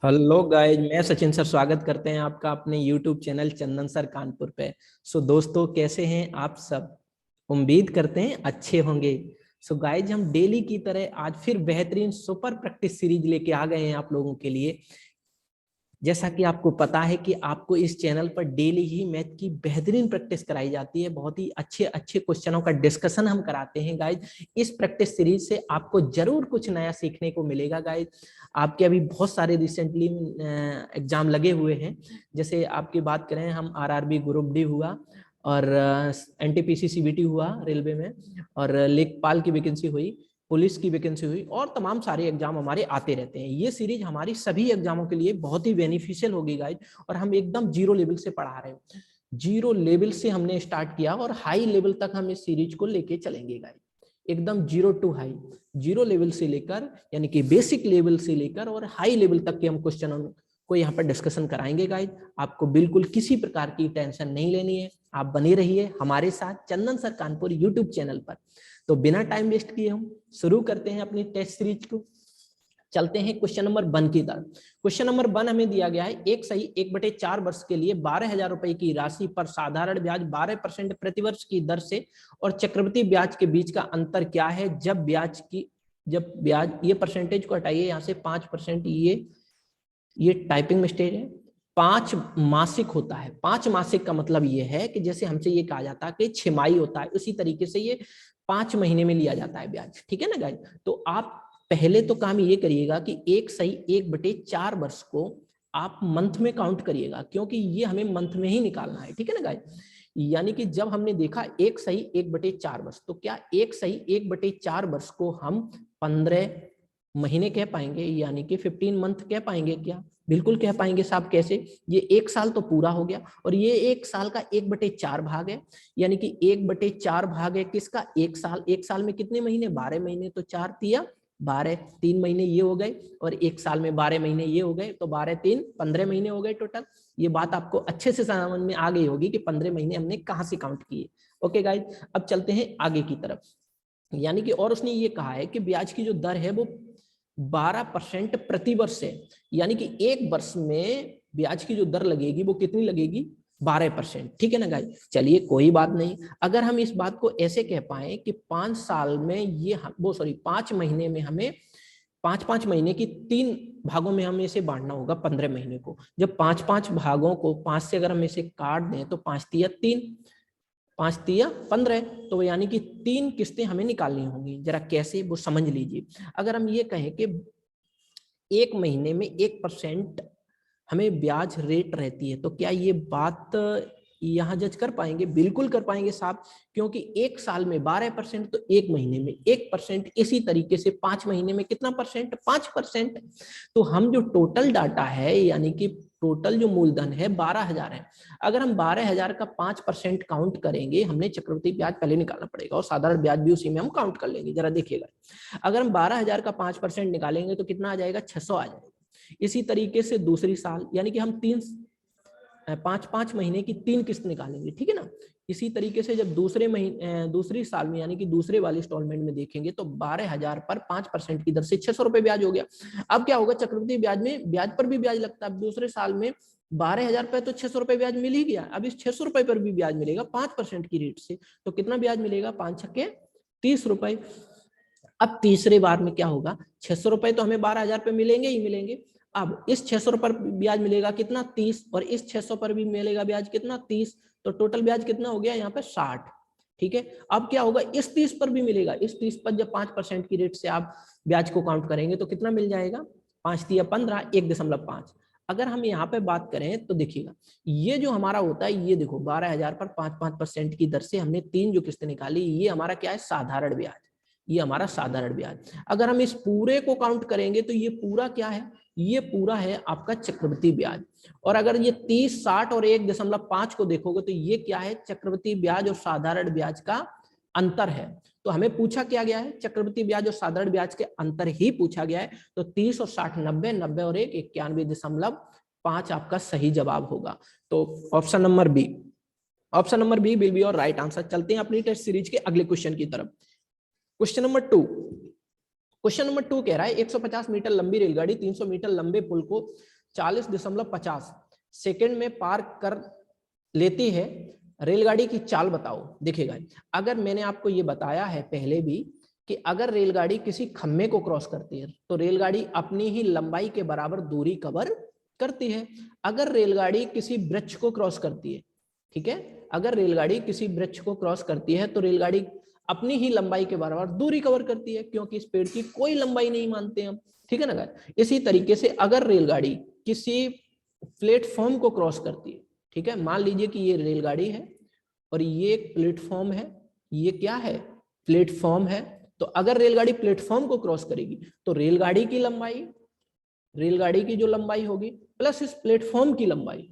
Hello guys, मैं Sachin sir स्वागत करते हैं आपका अपने यूट्यूब चैनल चंदन सर कानपुर पे। सो दोस्तों, कैसे हैं आप सब? उम्मीद करते हैं अच्छे होंगे। सो गाइज, हम डेली की तरह आज फिर बेहतरीन सुपर प्रैक्टिस सीरीज लेके आ गए हैं आप लोगों के लिए। जैसा कि आपको पता है कि आपको इस चैनल पर डेली ही मैथ की बेहतरीन प्रैक्टिस कराई जाती है। बहुत ही अच्छे अच्छे क्वेश्चनों का डिस्कशन हम कराते हैं गाइज। इस प्रैक्टिस सीरीज से आपको जरूर कुछ नया सीखने को मिलेगा गाइज। आपके अभी बहुत सारे रिसेंटली एग्जाम लगे हुए हैं। जैसे आपकी बात करें, हम आरआरबी ग्रुप डी हुआ, और एनटीपीसी सीबीटी हुआ रेलवे में, और लेखपाल की वैकेंसी हुई, पुलिस की वैकेंसी हुई, और तमाम सारे एग्जाम हमारे आते रहते हैं। ये सीरीज हमारी सभी एग्जामों के लिए बहुत ही बेनिफिशियल होगी गाइज। और हम एकदम जीरो लेवल से पढ़ा रहे हैं। जीरो लेवल से हमने स्टार्ट किया और हाई लेवल तक हम इस सीरीज को लेके चलेंगे गाइज। एकदम zero to high, zero level से लेकर यानी कि बेसिक लेवल से लेकर और हाई लेवल तक के हम क्वेश्चन को यहाँ पर डिस्कशन कराएंगे गाइज। आपको बिल्कुल किसी प्रकार की टेंशन नहीं लेनी है। आप बने रहिए हमारे साथ चंदन सर कानपुर यूट्यूब चैनल पर। तो बिना टाइम वेस्ट किए हम शुरू करते हैं अपनी टेस्ट सीरीज को। चलते हैं क्वेश्चन नंबर 1 की तरफ। क्वेश्चन नंबर 1 हमें दिया गया है, एक सही 1/4 वर्ष के लिए 12,000 रुपए की राशि पर साधारण ब्याज 12% प्रतिवर्ष की दर से और चक्रवृद्धि ब्याज के बीच का अंतर क्या है जब ब्याज ये परसेंटेज को हटाइए यहाँ से 5%, ये टाइपिंग मिस्टेक है। 5 मासिक होता है। 5 मासिक का मतलब ये है कि जैसे हमसे ये कहा जाता है कि छमाही होता है, उसी तरीके से ये 5 महीने में लिया जाता है ब्याज। ठीक है ना गाइस? तो आप पहले तो काम ये करिएगा कि एक सही 1/4 वर्ष को आप मंथ में काउंट करिएगा, क्योंकि ये हमें मंथ में ही निकालना है। ठीक है ना गाइस? यानी कि जब हमने देखा एक सही 1/4 वर्ष, तो क्या एक सही 1/4 वर्ष को हम 15 महीने कह पाएंगे, यानी कि 15 मंथ कह पाएंगे क्या? बिल्कुल कह पाएंगे साहब। कैसे? ये एक साल तो पूरा हो गया और ये एक साल का 1/4 भाग है, यानी कि 1/4 भाग है किसका? एक साल। एक साल में कितने महीने? 12 महीने। तो 4 तिया 12, 3 महीने ये हो गए, और एक साल में 12 महीने ये हो गए, तो 12 3 15 महीने हो गए टोटल। ये बात आपको अच्छे से समझ में आ गई होगी कि 15 महीने हमने कहाँ से काउंट किए। ओके गाइज, अब चलते हैं आगे की तरफ। यानी कि और उसने ये कहा है कि ब्याज की जो दर है वो 12% प्रति वर्ष है, यानी कि एक वर्ष में ब्याज की जो दर लगेगी वो कितनी लगेगी? 12%। ठीक है ना गाइस? चलिए कोई बात नहीं। अगर हम इस बात को ऐसे कह पाए कि 5 साल में ये वो सॉरी 5 महीने में हमें 5-5 महीने की 3 भागों में हमें इसे बांटना होगा 15 महीने को। जब 5-5 भागों को 5 से अगर हम इसे काट दें तो 5 तिया 3, 5 तिया 15, तो यानी कि 3 किस्तें हमें निकालनी होंगी। जरा कैसे, वो समझ लीजिए। अगर हम ये कहें कि एक महीने में 1% हमें ब्याज रेट रहती है, तो क्या ये बात यहाँ जज कर पाएंगे? बिल्कुल कर पाएंगे साहब, क्योंकि एक साल में 12%, तो एक महीने में 1%, इसी तरीके से 5 महीने में कितना परसेंट? 5%। तो हम जो टोटल डाटा है, यानी कि टोटल जो मूलधन है 12,000 है। अगर हम 12,000 का 5% काउंट करेंगे, हमने चक्रवृद्धि ब्याज पहले निकालना पड़ेगा और साधारण ब्याज भी उसी में हम काउंट कर लेंगे। जरा देखिएगा, अगर हम 12,000 का 5% निकालेंगे तो कितना आ जाएगा? 600 आ जाएगा। इसी तरीके से दूसरी साल, यानी कि हम 5-5 महीने की 3 किस्त निकालेंगे। ठीक है ना? इसी तरीके से जब दूसरी साल में, यानी कि दूसरे वाले इंस्टॉलमेंट में देखेंगे, तो 12,000 पर 5% की दर से 600 रुपए ब्याज हो गया। अब क्या होगा? चक्रवृद्धि ब्याज में ब्याज पर भी ब्याज लगता है। दूसरे साल में 12,000 पे तो 600 रुपए ब्याज मिल ही गया। अब इस 600 रुपए पर भी ब्याज मिलेगा 5% की रेट से। तो कितना ब्याज मिलेगा? 5 छक्के 30 रुपए। अब तीसरे बार में क्या होगा? 600 रुपए तो हमें 12,000 पे मिलेंगे ही मिलेंगे। अब इस 600 पर ब्याज मिलेगा कितना? 30, और इस 600 पर भी मिलेगा ब्याज कितना? 30। तो टोटल ब्याज कितना हो गया यहाँ पे? 60। ठीक है? अब क्या होगा? इस 30 पर भी मिलेगा। इस 30 पर जब 5% की रेट से आप ब्याज को काउंट करेंगे तो कितना मिल जाएगा? 5 तिया 15, 1.5। अगर हम यहाँ पे बात करें तो देखिएगा, ये जो हमारा होता है, ये देखो 12,000 पर 5-5% की दर से हमने 3 जो किस्तें निकाली, ये हमारा क्या है? साधारण ब्याज। ये हमारा साधारण ब्याज। अगर हम इस पूरे को काउंट करेंगे तो ये पूरा क्या है? ये पूरा है आपका चक्रवृद्धि ब्याज। और अगर ये 30, 60 और 1.5 को देखोगे तो ये क्या है? चक्रवृद्धि ब्याज और साधारण ब्याज का अंतर है। तो हमें पूछा क्या गया है? चक्रवृद्धि ब्याज और साधारण ब्याज के अंतर ही पूछा गया है। तो 30 और 60 90, 90 और 1 91.5 आपका सही जवाब होगा। तो option number B, option number B will be your right answer. चलते हैं अपनी टेस्ट सीरीज के अगले क्वेश्चन की तरफ। Question number 2। क्वेश्चन नंबर 2 कह रहा है 150 मीटर लंबी रेलगाड़ी 300 मीटर लंबे पुल को 40.50 सेकंड में पार कर लेती है, रेलगाड़ी की चाल बताओ। देखिएगा, अगर मैंने आपको ये बताया है पहले भी कि अगर रेलगाड़ी किसी खम्भे को क्रॉस करती है तो रेलगाड़ी अपनी ही लंबाई के बराबर दूरी कवर करती है। अगर रेलगाड़ी किसी वृक्ष को क्रॉस करती है, ठीक है, अगर रेलगाड़ी किसी वृक्ष को क्रॉस करती है तो रेलगाड़ी अपनी ही लंबाई के बराबर दूरी कवर करती है, क्योंकि इस पेड़ की कोई लंबाई नहीं मानते हम, ठीक है ना गाइस। इसी तरीके से अगर रेलगाड़ी किसी प्लेटफॉर्म को क्रॉस करती है, ठीक है, मान लीजिए कि ये रेलगाड़ी है और ये एक प्लेटफॉर्म है, ये क्या है, प्लेटफॉर्म है, तो अगर रेलगाड़ी प्लेटफॉर्म को क्रॉस करेगी तो रेलगाड़ी की लंबाई, रेलगाड़ी की जो लंबाई होगी प्लस इस प्लेटफॉर्म की लंबाई,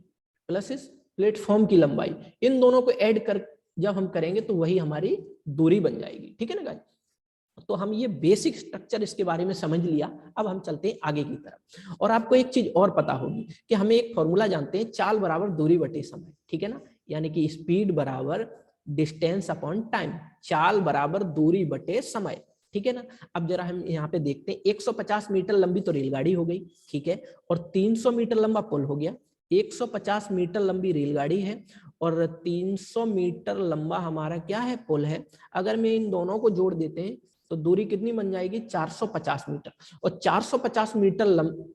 प्लस इस प्लेटफॉर्म की लंबाई, इन दोनों को ऐड कर जब हम करेंगे तो वही हमारी दूरी बन जाएगी, ठीक है ना गाइस। तो हम ये बेसिक स्ट्रक्चर इसके बारे में समझ लिया। अब हम चलते हैं आगे की तरफ। और आपको एक चीज और पता होगी कि हमें एक फॉर्मूला जानते हैं, चाल बराबर दूरी बटे समय, ठीक है ना, यानी कि स्पीड बराबर डिस्टेंस अपॉन टाइम, चाल बराबर दूरी बटे समय, ठीक है ना। अब जरा हम यहाँ पे देखते हैं, 150 मीटर लंबी तो रेलगाड़ी हो गई, ठीक है, और 300 मीटर लंबा पुल हो गया। 150 मीटर लंबी रेलगाड़ी है और 300 मीटर लंबा हमारा क्या है, पुल है। अगर मैं इन दोनों को जोड़ देते हैं तो दूरी कितनी बन जाएगी, 450 मीटर। और 450 मीटर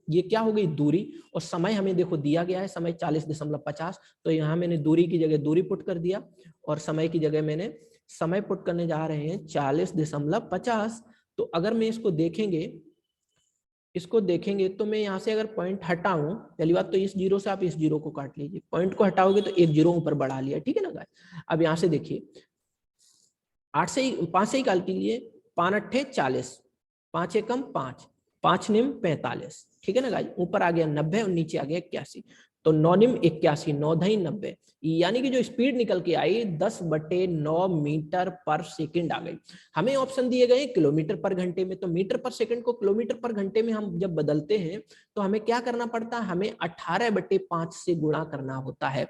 ये क्या हो गई, दूरी, और समय हमें देखो दिया गया है, समय 40.50, तो यहाँ मैंने दूरी की जगह दूरी पुट कर दिया और समय की जगह मैंने समय पुट करने जा रहे हैं 40.50। तो अगर मैं इसको देखेंगे तो मैं यहाँ से अगर पॉइंट हटाऊं, पहली बात तो इस जीरो से आप इस जीरो को काट लीजिए, पॉइंट को हटाओगे तो एक जीरो ऊपर बढ़ा लिया, ठीक है ना गाइस। अब यहाँ से देखिए 5 से ही काल के लिए, 5 अट्ठे 40, 5 एकम 5, 5 निम 45, ठीक है ना गाइस। ऊपर आ गया 90 और नीचे आ गया 81, तो 9 निम 81, 9 दही 90, यानी कि जो स्पीड निकल के आई 10/9 मीटर पर सेकंड आ गई। हमें ऑप्शन दिए गए किलोमीटर पर घंटे में, तो मीटर पर सेकंड को किलोमीटर पर घंटे में हम जब बदलते हैं तो हमें क्या करना पड़ता है, हमें 18/5 से गुणा करना होता है।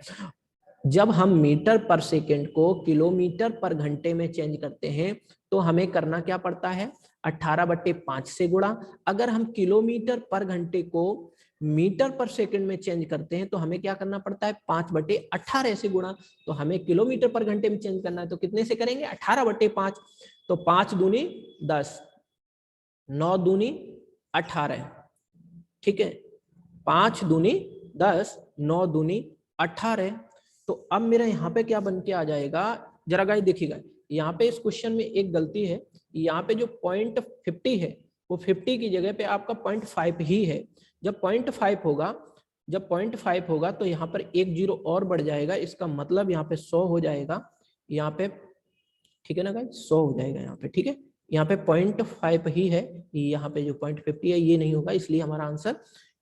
जब हम मीटर पर सेकंड को किलोमीटर पर घंटे में चेंज करते हैं तो हमें करना क्या पड़ता है, 18/5 से गुणा। अगर हम किलोमीटर पर घंटे को मीटर पर सेकंड में चेंज करते हैं तो हमें क्या करना पड़ता है, 5/18 से गुणा। तो हमें किलोमीटर पर घंटे में चेंज करना है तो कितने से करेंगे, 18/5। तो 5 दूनी 10, 9 दूनी 18, ठीक है, 5 दूनी 10, 9 दूनी 18। तो अब मेरा यहाँ पे क्या बन के आ जाएगा, जरा गाइस देखिएगा, यहाँ पे इस क्वेश्चन में एक गलती है, यहाँ पे जो पॉइंट 50 है वो 50 की जगह पे आपका 0.5 ही है। जब 0.5 होगा, जब 0.5 होगा तो यहाँ पर एक जीरो और बढ़ जाएगा, इसका मतलब यहाँ पे 100 हो जाएगा, यहाँ पे, ठीक है ना गाइस, 100 हो जाएगा यहाँ पे, ठीक है। यहाँ पे 0.5 ही है, यहाँ पे जो 0.50 है ये नहीं होगा, इसलिए हमारा आंसर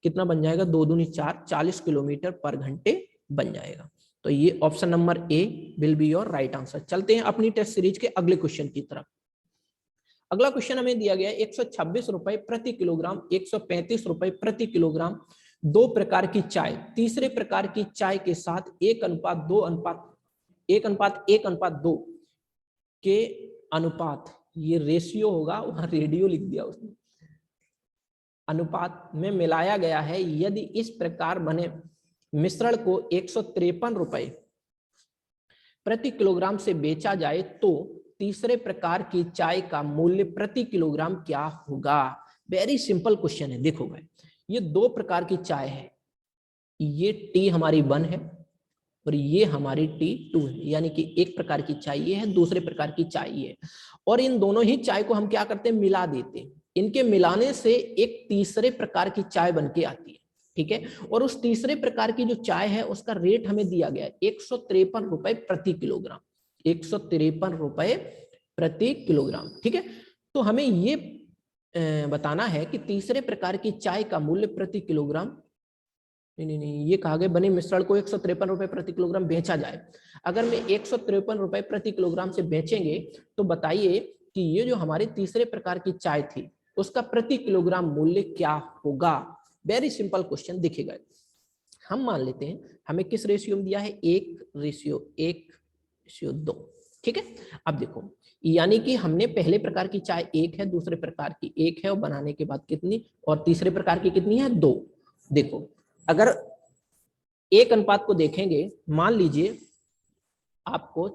कितना बन जाएगा, 2 दूनी 4, 40 किलोमीटर पर घंटे बन जाएगा। तो ये option number A will be your right answer. चलते हैं अपनी टेस्ट सीरीज के अगले क्वेश्चन की तरफ। अगला क्वेश्चन हमें दिया गया है 126 रुपए प्रति किलोग्राम, 135 रुपए प्रति किलोग्राम, दो प्रकार की चाय, तीसरे प्रकार की चाय के साथ 1:2 के अनुपात, ये रेशियो होगा, वहां रेडियो लिख दिया उसने, अनुपात में मिलाया गया है। यदि इस प्रकार बने मिश्रण को 153 रुपए प्रति किलोग्राम से बेचा जाए तो तीसरे प्रकार की चाय का मूल्य प्रति किलोग्राम क्या होगा। वेरी सिंपल क्वेश्चन है। देखो भाई, ये दो प्रकार की चाय है, ये टी हमारी 1 है और ये हमारी T2 है, यानी कि एक प्रकार की चाय ये है, दूसरे प्रकार की चाय ये है, और इन दोनों ही चाय को हम क्या करते हैं, मिला देते हैं। इनके मिलाने से एक तीसरे प्रकार की चाय बन के आती है, ठीक है। और उस तीसरे प्रकार की जो चाय है उसका रेट हमें दिया गया है 153 रुपए प्रति किलोग्राम, 153 रुपए प्रति किलोग्राम, ठीक है। तो हमें ये बताना है कि तीसरे प्रकार की चाय का मूल्य प्रति किलोग्राम, नहीं, ये कहा गया बने मिश्रण को 153 रुपए प्रति किलोग्राम बेचा जाए। अगर मैं 153 रुपए प्रति किलोग्राम से बेचेंगे तो बताइए कि ये जो हमारे तीसरे प्रकार की चाय थी उसका प्रति किलोग्राम मूल्य क्या होगा। Very simple question. देखिएगा, हम मान लेते हैं हमें किस रेशियो में दिया है, 1:2, ठीक है। अब देखो, यानी कि हमने पहले प्रकार की चाय एक है, दूसरे प्रकार की एक है, और बनाने के बाद कितनी, और तीसरे प्रकार की कितनी है, 2। देखो अगर एक अनुपात को देखेंगे, मान लीजिए आपको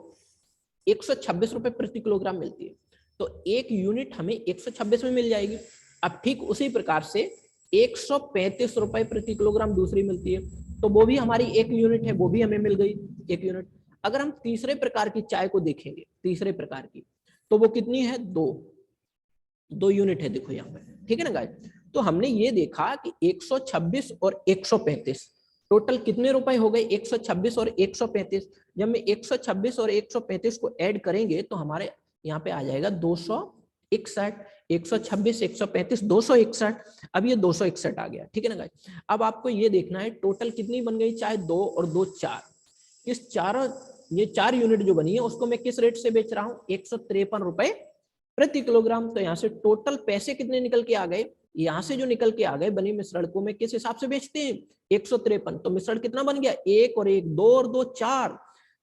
126 रुपए प्रति किलोग्राम मिलती है, तो एक यूनिट हमें 126 में मिल जाएगी। अब ठीक उसी प्रकार से 135 रुपए प्रति किलोग्राम दूसरी मिलती है, तो वो भी हमारी एक यूनिट है, वो भी हमें मिल गई एक यूनिट। अगर हम तीसरे प्रकार की चाय को देखेंगे, तीसरे प्रकार की, तो वो कितनी है, 2 यूनिट है, देखो यहाँ पे, ठीक है ना गाइस। तो हमने ये देखा कि 126 और 135 टोटल कितने रुपए हो गए, 126 और 135। जब मैं 126 और 135 को ऐड करेंगे तो हमारे यहाँ पे आ जाएगा 261, 126 135 261। अब ये 261 आ गया, ठीक है ना गाइस। अब आपको ये देखना है टोटल कितनी बन गई चाय, 2 और 2 4। इस चारों, ये 4 यूनिट जो बनी है उसको मैं किस रेट से बेच रहा हूँ, 153 रुपए प्रति किलोग्राम। तो यहाँ से टोटल पैसे कितने निकल के आ गए, यहाँ से जो निकल के आ गए बनी मिश्रण को मैं किस हिसाब से बेचते हैं, 153। तो मिश्रण कितना बन गया, 1 और 1 2 और 2 4,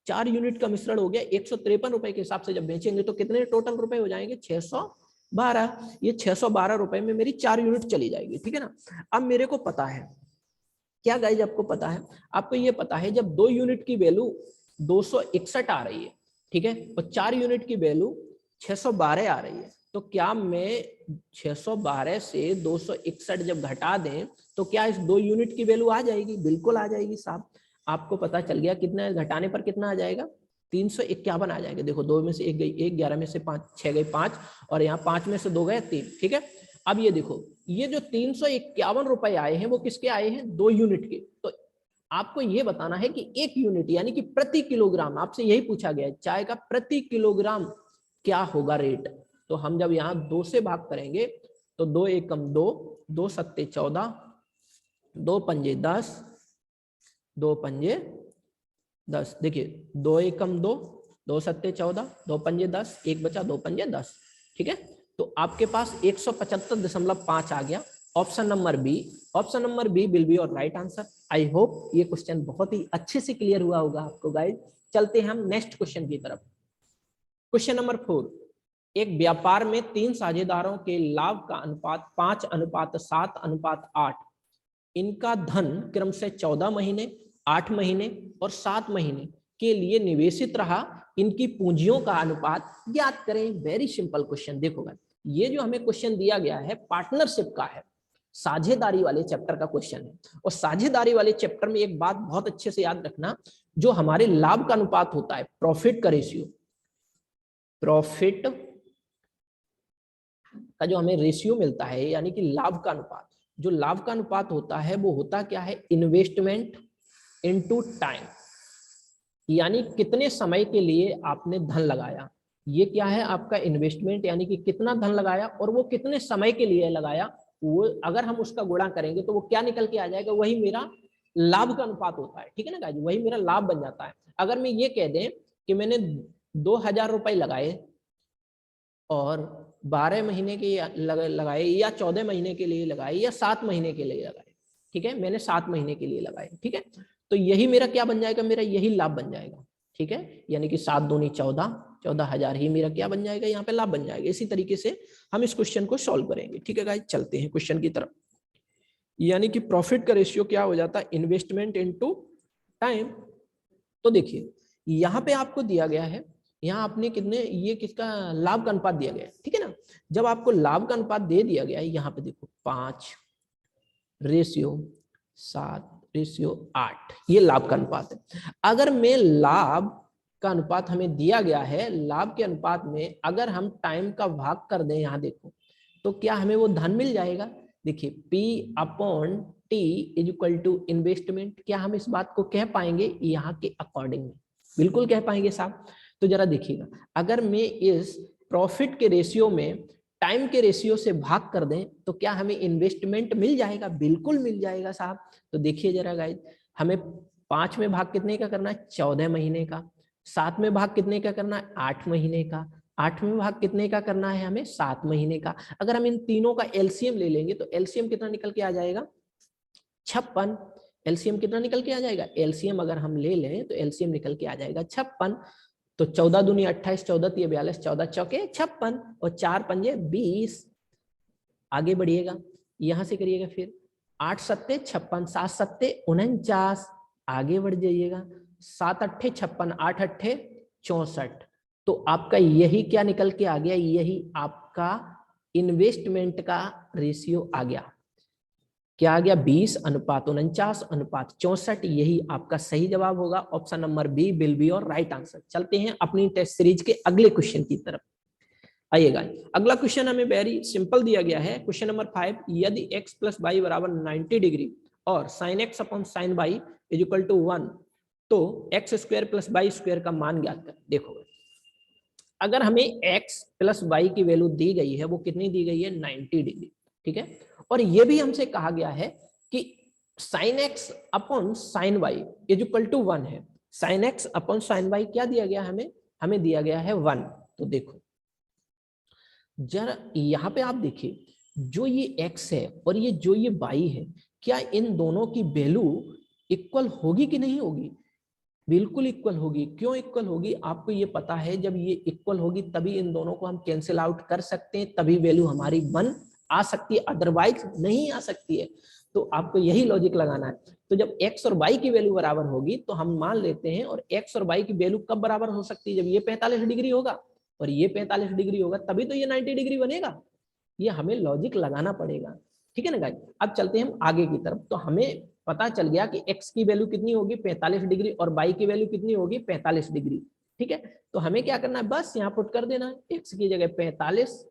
4 यूनिट का मिश्रण हो गया। 153 रुपए के हिसाब से जब बेचेंगे तो कितने टोटल रुपए हो जाएंगे, 612। ये 612 रुपए में मेरी 4 यूनिट चली जाएगी, ठीक है ना। अब मेरे को पता है क्या गाइज, आपको पता है, आपको ये पता है जब 2 यूनिट की वैल्यू 261 आ रही है, ठीक है, और 4 यूनिट की वैल्यू 612 आ रही है, तो क्या मैं 612 से 261 जब घटा दें तो क्या इस 2 यूनिट की वैल्यू आ जाएगी, बिल्कुल आ जाएगी साहब। आपको पता चल गया कितना घटाने पर कितना आ जाएगा, 351 आ जाएगा। देखो 2 में से 1 गई 1, 11 में से 5 6 गई 5, और यहाँ 5 में से 2 गए 3, ठीक है। अब ये देखो, ये जो 351 रुपए आए हैं वो किसके आए हैं, 2 यूनिट के। तो आपको ये बताना है कि 1 यूनिट यानी कि प्रति किलोग्राम, आपसे यही पूछा गया है, चाय का प्रति किलोग्राम क्या होगा रेट। तो हम जब यहाँ 2 से भाग करेंगे तो 2 एकम 2, 2 सत्ते 14, 2 पंजे 10, 2 पंजे 10। देखिए 2 एकम 2, 2 सत्ते 14, 2 पंजे 10, 1 बचा, 2 पंजे 10, ठीक है। तो आपके पास 175.5 आ गया। Option number B, option number B will be your right answer. I hope ये क्वेश्चन बहुत ही अच्छे से क्लियर हुआ होगा आपको गाइस। चलते हैं हम नेक्स्ट क्वेश्चन की तरफ। क्वेश्चन नंबर 4, एक व्यापार में 3 साझेदारों के लाभ का अनुपात 5:7:8, इनका धन क्रम से 14 महीने, 8 महीने और 7 महीने के लिए निवेशित रहा, इनकी पूंजियों का अनुपात ज्ञात करें। Very simple question. देखो ये जो हमें क्वेश्चन दिया गया है पार्टनरशिप का है, साझेदारी वाले चैप्टर का क्वेश्चन है। और साझेदारी वाले चैप्टर में एक बात बहुत अच्छे से याद रखना, जो हमारे लाभ का अनुपात होता है, प्रॉफिट का रेशियो, प्रॉफिट का जो हमें रेशियो मिलता है यानी कि लाभ का अनुपात, जो लाभ का अनुपात होता है वो होता क्या है, इन्वेस्टमेंट इनटू टाइम, यानी कितने समय के लिए आपने धन लगाया। ये क्या है आपका इन्वेस्टमेंट, यानी कि कितना धन लगाया और वो कितने समय के लिए लगाया, वो अगर हम उसका गुणा करेंगे तो वो क्या निकल के आ जाएगा, वही मेरा लाभ का अनुपात होता है, ठीक है ना गाइस, वही मेरा लाभ बन जाता है। अगर मैं ये कह दें कि मैंने 2000 रुपए लगाए और 12 महीने के लगाए, या 14 महीने के लिए लगाए, या 7 महीने के लिए लगाए, ठीक है, मैंने 7 महीने के लिए लगाए, ठीक है, तो यही मेरा क्या बन जाएगा, मेरा यही लाभ बन जाएगा, ठीक है, यानी कि 7 दूनी 14, 14,000 ही मेरा क्या बन जाएगा, यहाँ पे लाभ बन जाएगा। इसी तरीके से हम इस क्वेश्चन को सॉल्व करेंगे, ठीक है गाइस। चलते हैं क्वेश्चन की तरफ। यानी कि प्रॉफिट का रेशियो क्या हो जाता है, इन्वेस्टमेंट इनटू टाइम। तो देखिए यहाँ पे आपको दिया गया है, यहाँ आपने कितने, ये किसका लाभ का अनुपात दिया गया है, ठीक है ना। जब आपको लाभ का अनुपात दे दिया गया है, यहाँ पे देखो 5:7:8, ये लाभ का अनुपात है। अगर मैं लाभ का अनुपात हमें दिया गया है, लाभ के अनुपात में अगर हम टाइम का भाग कर दें, यहाँ देखो तो क्या हमें वो धन मिल जाएगा। देखिए P/T is equal to investment, क्या हम इस बात को कह पाएंगे यहाँ के अकॉर्डिंग में, बिल्कुल कह पाएंगे साहब। तो जरा देखिएगा, अगर मैं इस प्रॉफिट के रेशियो में टाइम के रेशियो से भाग कर दें तो क्या हमें इन्वेस्टमेंट मिल जाएगा, बिल्कुल मिल जाएगा साहब। तो देखिए जरा गाइस, हमें 5 में भाग कितने का करना है, 14 महीने का, 7 में भाग कितने का करना है, 8 महीने का, 8 में भाग कितने का करना है हमें, 7 महीने का। अगर हम इन तीनों का एलसीएम ले लेंगे तो एलसीएम कितना निकल के आ जाएगा, 56। एलसीएम कितना निकल के आ जाएगा, एलसीएम अगर हम ले लें तो एलसीएम निकल के आ जाएगा 56। तो 14 दूनी 28, 14 तिये 42, 14 चौके 56 और 4 पंजे 20। आगे बढ़िएगा, यहां से करिएगा फिर 8 सत्ते 56, 7 सत्ते 49। आगे बढ़ जाइएगा, 7 अट्ठे 56, 8 अट्ठे 64। तो आपका यही क्या निकल के आ गया, यही आपका इन्वेस्टमेंट का रेशियो आ गया। क्या आ गया, 20:49:64। यही आपका सही जवाब होगा। Option number B will be our right answer. चलते हैं अपनी टेस्ट सीरीज के अगले क्वेश्चन की तरफ। आइएगा, अगला क्वेश्चन हमें वेरी सिंपल दिया गया है। क्वेश्चन नंबर 5, यदि x प्लस वाई बराबर 90 डिग्री और sine x upon sine y is equal to 1, तो x square plus y square का मान ज्ञात कर। देखो, अगर हमें x प्लस वाई की वैल्यू दी गई है, वो कितनी दी गई है, 90 डिग्री, ठीक है। और ये भी हमसे कहा गया है कि sine x upon sine y is equal to 1 है। Sine x upon sine y क्या दिया गया हमें दिया गया है 1। तो देखो जरा यहाँ पे आप देखिए, जो ये x है और ये जो ये y है, क्या इन दोनों की वैल्यू इक्वल होगी कि नहीं होगी? बिल्कुल इक्वल होगी। क्यों इक्वल होगी? आपको ये पता है, जब ये इक्वल होगी तभी इन दोनों को हम कैंसिल आउट कर सकते हैं, तभी वैल्यू हमारी 1 आ सकती है, अदरवाइज नहीं आ सकती है। तो आपको यही लॉजिक लगाना है। तो जब x और y की वैल्यू बराबर होगी तो हम मान लेते हैं, और x और y की वैल्यू कब बराबर हो सकती है? जब ये 45 डिग्री होगा और ये 45 डिग्री होगा, तभी तो ये 90 डिग्री बनेगा। ये हमें लॉजिक लगाना पड़ेगा, ठीक है ना गाइस। अब चलते हैं हम आगे की तरफ। तो हमें पता चल गया कि x की वैल्यू कितनी होगी, 45 डिग्री, और y की वैल्यू कितनी होगी, 45 डिग्री, ठीक है। तो हमें क्या करना है, बस यहाँ पुट कर देना है। x की जगह 45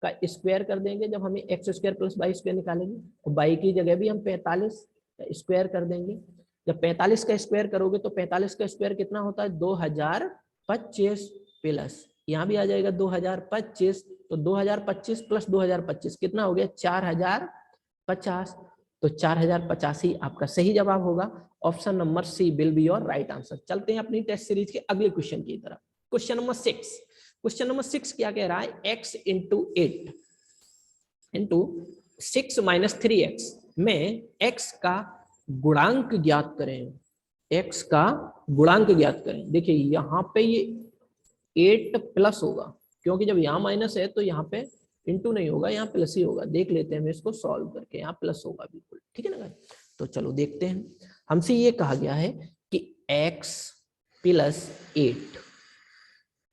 का स्क्वायर कर देंगे जब हमें x square plus y square निकालेंगे, और y की जगह भी हम 45 का स्क्वायर कर देंगे। जब 45 का स्क्वायर करोगे तो 45 का स्क्वायर कितना होता है, 2025 प्लस यहाँ भी आ जाएगा 2025। तो 2025 प्लस 2025 कितना हो गया, 4050। तो 4050 ही आपका सही जवाब होगा। Option number C will be your right answer. चलते हैं अपनी टेस्ट सीरीज के अगले क्वेश्चन की तरफ। Question number 6। क्वेश्चन नंबर 6 क्या कह रहा है, x into 8 into 6 minus 3x में x का गुणांक ज्ञात करें। x का गुणांक ज्ञात करें। देखिए यहाँ पे ये 8 प्लस होगा, क्योंकि जब यहाँ माइनस है तो यहाँ पे इंटू नहीं होगा, यहाँ प्लस ही होगा। देख लेते हैं हम इसको सॉल्व करके, यहाँ प्लस होगा बिल्कुल, ठीक है ना। तो चलो देखते हैं। हमसे ये कहा गया है कि x plus 8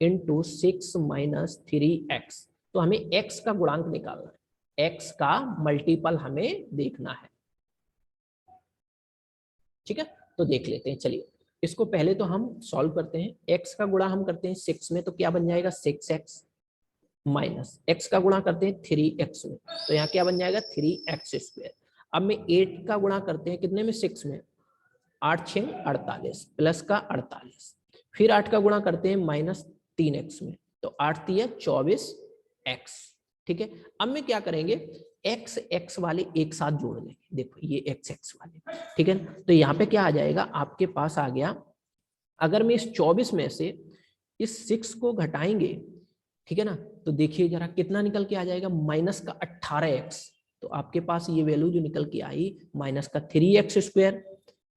into 6 minus 3x। तो हमें x का गुणांक निकालना है, x का मल्टीपल हमें देखना है, ठीक है। तो देख लेते हैं, चलिए इसको पहले तो हम सॉल्व करते हैं। x का गुणा हम करते हैं 6 में, तो क्या बन जाएगा, 6x माइनस x का गुणा करते हैं 3x में, तो यहाँ क्या बन जाएगा, 3x स्क्वायर। अब में 8 का गुणा करते हैं कितने में, 6 में, 8 6 48 प्लस का 48। फिर 8 का गुणा करते हैं माइनस 3x में, तो 8 3 24x, ठीक है। अब में क्या करेंगे, x x वाले एक साथ जोड़ देंगे। देखो ये x x वाले, ठीक है। तो यहाँ पे क्या आ जाएगा, आपके पास आ गया, अगर मैं इस 24 में से इस 6 को घटाएंगे, ठीक है ना, तो देखिए जरा कितना निकल के आ जाएगा, माइनस का 18x। तो आपके पास ये वैल्यू जो निकल के आई, माइनस का 3x square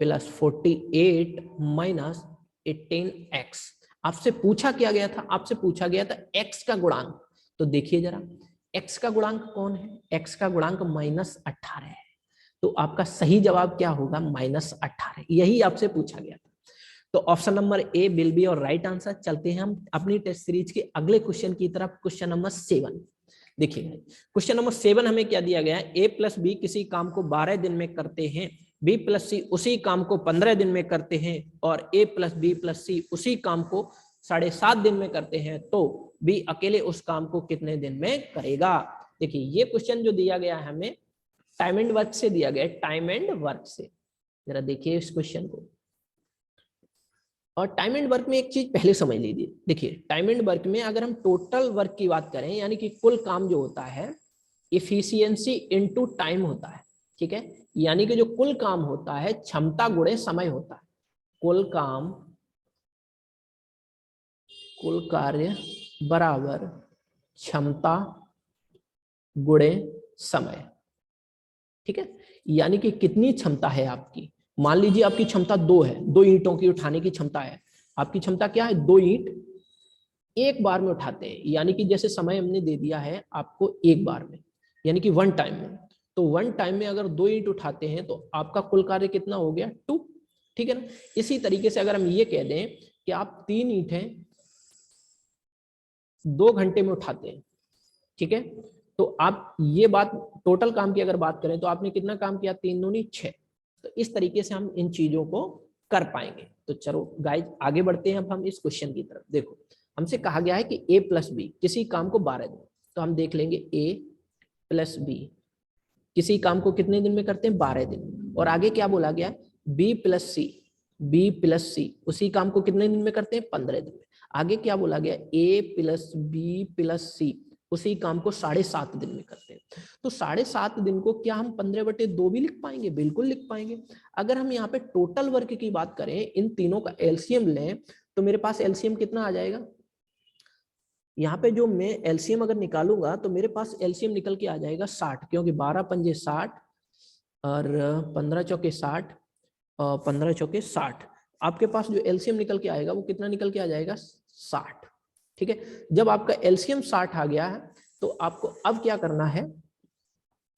plus 48 minus 18x। आपसे पूछा क्या गया था, आपसे पूछा गया था x का गुणांक। तो देखिए जरा x का गुणांक कौन है, x का गुणांक -18 है। तो आपका सही जवाब क्या होगा, -18। यही आपसे पूछा गया था। तो option number A will be our right answer. चलते हैं हम अपनी टेस्ट सीरीज के अगले क्वेश्चन की तरफ। क्वेश्चन नंबर 7 देखिए, क्वेश्चन नंबर 7 हमें क्या दिया गया है, a प्लस बी किसी काम को 12 दिन में करते हैं, b प्लस सी उसी काम को 15 दिन में करते हैं, और a प्लस बी प्लस सी उसी काम को 7.5 दिन में करते हैं, तो b अकेले उस काम को कितने दिन में करेगा। देखिए ये क्वेश्चन जो दिया गया है हमें टाइम एंड वर्क से दिया गया है, टाइम एंड वर्क से। जरा देखिए इस क्वेश्चन को। और टाइम एंड वर्क में एक चीज पहले समझ लीजिए। देखिए टाइम एंड वर्क में अगर हम टोटल वर्क की बात करें, यानी कि कुल काम जो होता है, इफिशियंसी इनटू टाइम होता है, ठीक है। यानी कि जो कुल काम होता है क्षमता गुणे समय होता है। कुल काम, कुल कार्य बराबर क्षमता गुणे समय, ठीक है। यानी कि कितनी क्षमता है आपकी। मान लीजिए आपकी क्षमता 2 है, 2 ईंटों की उठाने की क्षमता है, आपकी क्षमता क्या है, 2 ईंट एक बार में उठाते हैं, यानी कि जैसे समय हमने दे दिया है आपको एक बार में, यानी कि 1 टाइम में। तो 1 टाइम में अगर 2 ईंट उठाते हैं तो आपका कुल कार्य कितना हो गया, 2। ठीक है ना। इसी तरीके से अगर हम ये कह दें कि आप 3 ईंटें 2 घंटे में उठाते हैं, ठीक है, तो आप ये बात टोटल काम की अगर बात करें तो आपने कितना काम किया, 3 दूनी 6। तो इस तरीके से हम इन चीजों को कर पाएंगे। तो चलो गाइस आगे बढ़ते हैं अब हम इस क्वेश्चन की तरफ। देखो हमसे कहा गया है कि a प्लस बी किसी काम को 12 दिन, तो हम देख लेंगे a प्लस बी किसी काम को कितने दिन में करते हैं, 12 दिन। और आगे क्या बोला गया, b प्लस सी उसी काम को कितने दिन में करते हैं, 15 दिन में। आगे क्या बोला गया, a प्लस बी प्लस सी उसी काम को 7.5 दिन में करते हैं। तो 7.5 दिन को क्या हम 15/2 भी लिख पाएंगे, बिल्कुल लिख पाएंगे। अगर हम यहाँ पे टोटल वर्क की बात करें, इन तीनों का एलसीएम लें तो मेरे पास एलसीएम कितना आ जाएगा, यहाँ पे जो मैं एलसीएम अगर निकालूंगा तो मेरे पास एलसीएम निकल के आ जाएगा 60, क्योंकि 12 पंजे 60 और 15 चौके 60 और 15 चौके 60। आपके पास जो एलसीएम निकल के आएगा वो कितना निकल के आ जाएगा, 60। ठीक है, जब आपका एलसीएम 60 आ गया है तो आपको अब क्या करना है,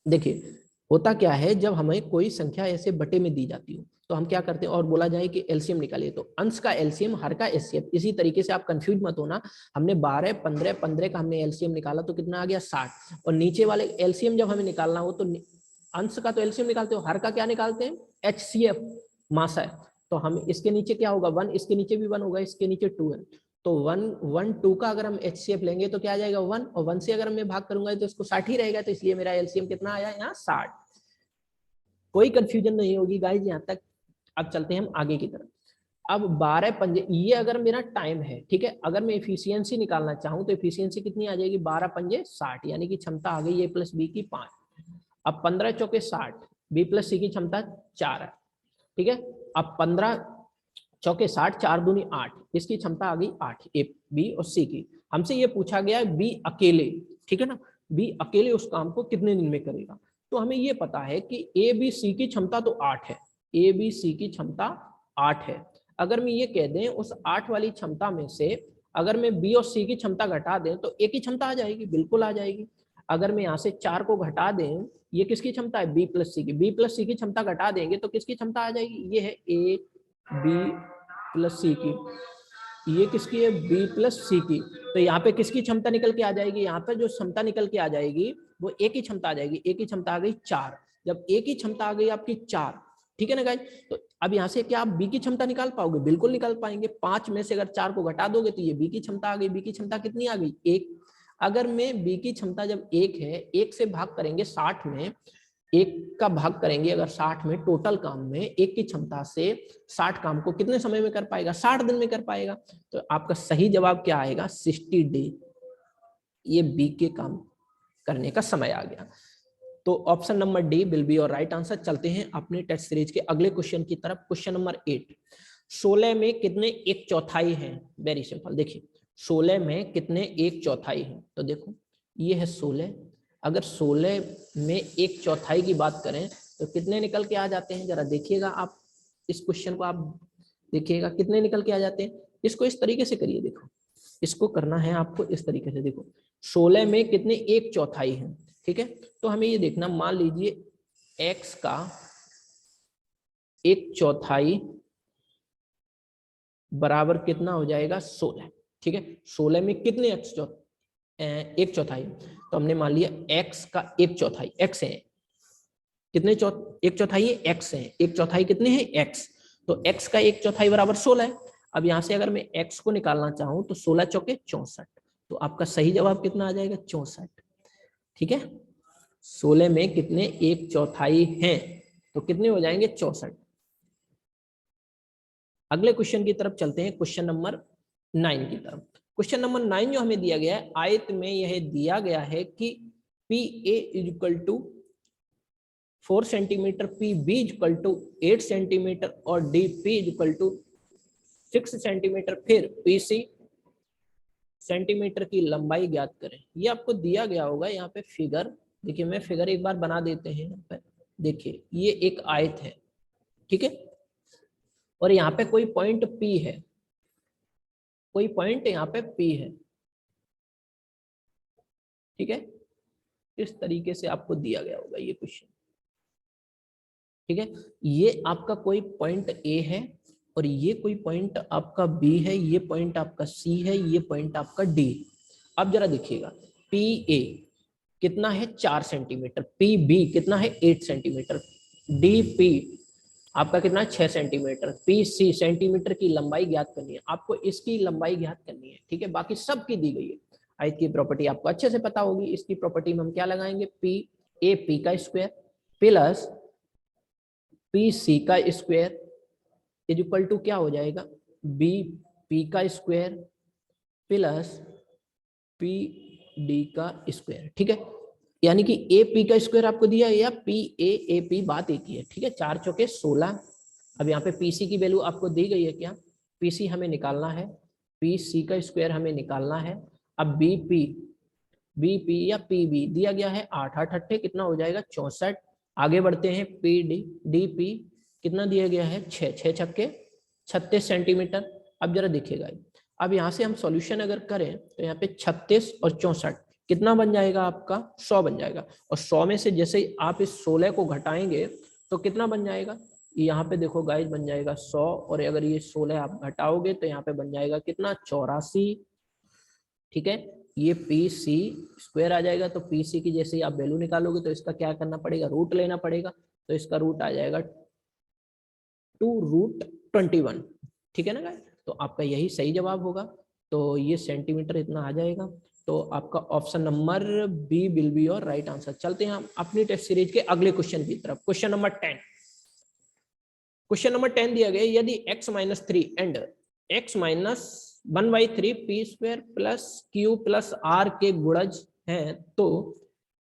देखिए होता क्या है, जब हमें कोई संख्या ऐसे बटे में दी जाती हो तो हम क्या करते हैं, और बोला जाए कि एलसीएम निकालिए, तो अंश का एलसीएम हर का एचसीएफ। इसी तरीके से आप कंफ्यूज मत होना, हमने 12 15 15 का हमने एलसीएम निकाला तो कितना आ गया, 60। और नीचे वाले एलसीएम जब हमें निकालना हो तो अंश का तो एलसीएम निकालते हो, हर का क्या निकालते हैं, एचसीएफ मासा है। तो हम इसके नीचे क्या होगा, 1, इसके नीचे भी 1 होगा, इसके नीचे 2 है। तो 1 1 2 का अगर हम एचसीएफ लेंगे तो क्या आ जाएगा 1, और 1 से अगर मैं भाग करूंगा तो इसको 60 ही रहेगा, तो इसलिए मेरा एलसीएम कितना आया यहाँ 60। कोई कंफ्यूजन नहीं होगी गाइज यहाँ तक। अब चलते हैं हम आगे की तरफ। अब 12 पंजे, ये अगर मेरा टाइम है, ठीक है, अगर मैं एफिशिएंसी निकालना चाहूं तो एफिशिएंसी कितनी आ जाएगी, 12 पंजे 60, यानी कि क्षमता आ गई a प्लस बी की 5। अब 15 चौके 60, बी प्लस सी की क्षमता 4 है, ठीक है। अब 15 चौके 60, 4 दूनी 8, इसकी क्षमता आ गई 8, ए बी और सी की। हमसे ये पूछा गया है बी अकेले, ठीक है ना, बी अकेले उस काम को कितने दिन में करेगा। तो हमें ये पता है कि ए बी सी की क्षमता तो 8 है, ए बी सी की क्षमता 8 है। अगर मैं ये कह दें उस 8 वाली क्षमता में से अगर मैं बी और सी की क्षमता घटा दें तो ए की क्षमता आ जाएगी, बिल्कुल आ जाएगी। अगर मैं यहाँ से 4 को घटा दें, ये किसकी क्षमता है, बी प्लस सी की, बी प्लस सी की क्षमता घटा देंगे तो किसकी क्षमता आ जाएगी, ये है ए बी प्लस सी की, ये किसकी है, बी प्लस सी की। तो यहाँ पे किसकी क्षमता निकल के आ जाएगी, यहाँ पे जो क्षमता निकल के आ जाएगी वो ए की क्षमता आ जाएगी, ए की क्षमता आ गई 4। जब ए की क्षमता आ गई आपकी 4, ठीक है ना गाइस, तो अब यहाँ से क्या आप बी की क्षमता निकाल पाओगे, बिल्कुल निकाल पाएंगे। 5 में से अगर 4 को घटा दोगे तो ये बी की क्षमता आ गई, बी की क्षमता कितनी आ गई, 1। अगर मैं बी की क्षमता जब 1 है, 1 से भाग करेंगे 60 में, 1 का भाग करेंगे अगर 60 में, टोटल काम में 1 की क्षमता से 60 काम को कितने समय में कर पाएगा, 60 दिन में कर पाएगा। तो आपका सही जवाब क्या आएगा, 60 डे। ये बी के काम करने का समय आ गया। तो option number D will be your right answer. चलते हैं अपने टेस्ट सीरीज के अगले क्वेश्चन की तरफ। क्वेश्चन नंबर 8, 16 में कितने 1/4 हैं। वेरी सिंपल, देखिए 16 में कितने 1/4 हैं, तो देखो ये है 16, अगर 16 में 1/4 की बात करें तो कितने निकल के आ जाते हैं, जरा देखिएगा आप इस क्वेश्चन को, आप देखिएगा कितने निकल के आ जाते हैं। इसको इस तरीके से करिए, देखो इसको करना है आपको इस तरीके से, देखो 16 में कितने 1/4 हैं, ठीक है। तो हमें ये देखना, मान लीजिए x का 1/4 बराबर कितना हो जाएगा 16, ठीक है। 16 में कितने 1/4, तो हमने मान लिया x का 1/4, x है कितने 1/4 है, x है 1/4 कितने हैं x, तो x का 1/4 बराबर 16 है। अब यहाँ से अगर मैं x को निकालना चाहूँ तो 16 चौके 64, तो आपका सही जवाब कितना आ जाएगा 64, ठीक है। 16 में कितने 1/4 हैं, तो कितने हो जाएंगे 64। अगले क्वेश्चन की तरफ चलते हैं, क्वेश्चन नंबर 9 की तरफ। क्वेश्चन नंबर 9 जो हमें दिया गया है, आयत में यह दिया गया है कि P A equal to 4 centimetre, P B equal to 8 centimetre और D P equal to 6 centimetre, फिर पी सी सेंटीमीटर की लंबाई ज्ञात करें। ये आपको दिया गया होगा यहाँ पे फिगर, देखिए मैं फिगर एक बार बना देते हैं यहाँ पे। देखिए ये एक आयत है, ठीक है, और यहाँ पे कोई पॉइंट P है, कोई पॉइंट यहाँ पे P है, ठीक है। इस तरीके से आपको दिया गया होगा ये क्वेश्चन, ठीक है। ये आपका कोई पॉइंट A है और ये कोई पॉइंट आपका B है, ये पॉइंट आपका C है, ये पॉइंट आपका D। अब जरा देखिएगा, PA कितना है 4 सेंटीमीटर, PB कितना है 8 सेंटीमीटर, DP आपका कितना 6 सेंटीमीटर, PC सेंटीमीटर की लंबाई ज्ञात करनी है, आपको इसकी लंबाई ज्ञात करनी है, ठीक है। बाकी सब की दी गई है। आयत की प्रॉपर्टी आपको अच्छे से पता होगी। इसकी प्रॉपर्टी में हम क्या लगाएंगे, PAP का स्क्वायर प्लस PC का स्क्वायर इज इक्वल टू क्या हो जाएगा, BP का स्क्वायर प्लस PD का स्क्वायर, ठीक है। यानी कि AP का स्क्वायर आपको दिया है या PAAP, बात एक ही है, ठीक है। 4 चौके 16। अब यहाँ पे PC की वैल्यू आपको दी गई है, क्या PC हमें निकालना है, PC का स्क्वायर हमें निकालना है। अब BP या PB दिया गया है 8 8 अट्ठे कितना हो जाएगा 64। आगे बढ़ते हैं, DP कितना दिया गया है 6 6 छक्के 36 सेंटीमीटर। अब जरा देखिएगा, अब यहाँ से हम सॉल्यूशन अगर करें तो यहाँ पे 36 और 64 कितना बन जाएगा आपका 100 बन जाएगा। और 100 में से जैसे ही आप इस 16 को घटाएंगे तो कितना बन जाएगा, यहाँ पे देखो गाइस बन जाएगा 100, और अगर ये 16 आप घटाओगे तो यहाँ पे बन जाएगा कितना 84, ठीक है। ये PC स्क्वायर आ जाएगा, तो PC की जैसे ही आप वैल्यू निकालोगे तो इसका क्या करना पड़ेगा, रूट लेना पड़ेगा। तो इसका रूट आ जाएगा 2√21, ठीक है ना गाइस। तो आपका यही सही जवाब होगा। तो ये सेंटीमीटर इतना आ जाएगा। तो आपका option number B will be your right answer. चलते हैं हम अपनी टेस्ट सीरीज के अगले क्वेश्चन की तरफ। Question number 10। क्वेश्चन नंबर 10 दिया गया, यदि x-3 and x-1/3 p square plus q plus r के गुणज हैं तो